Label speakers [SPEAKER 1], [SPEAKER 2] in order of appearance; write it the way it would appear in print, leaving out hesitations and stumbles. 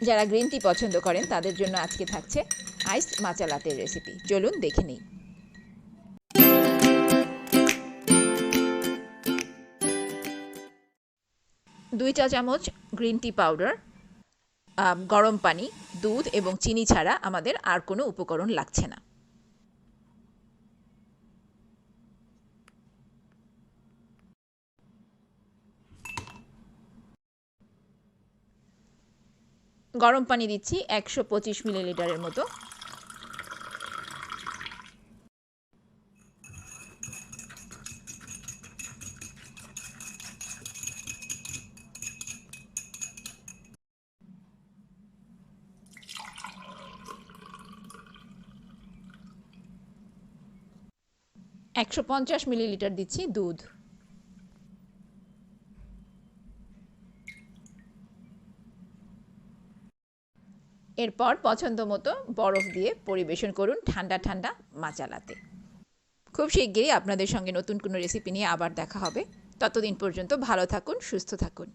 [SPEAKER 1] যারা green tea পছন্দ করেন তাদের জন্য আজকে থাকছে আইসড মাচা লাটের রেসিপি। চলুন দেখে নিই। 2 চা চামচ গ্রিন টি পাউডার, গরম পানি, দুধ এবং চিনি ছাড়া আমাদের আর কোনো উপকরণ লাগছে না। গরম পানি দিচ্ছি 125 মিলিলিটারের মতো। একশো 50 মিলিলিটার দিচ্ছি দুধ। এরপর পছন্দ মতো বরফ দিয়ে পরিবেশন করুন ঠান্ডা ঠান্ডা মাচা লাতে। খুব শিগগিরই আপনাদের সঙ্গে নতুন কোনো রেসিপি নিয়ে আবার দেখা হবে। ততদিন পর্যন্ত ভালো থাকুন, সুস্থ থাকুন।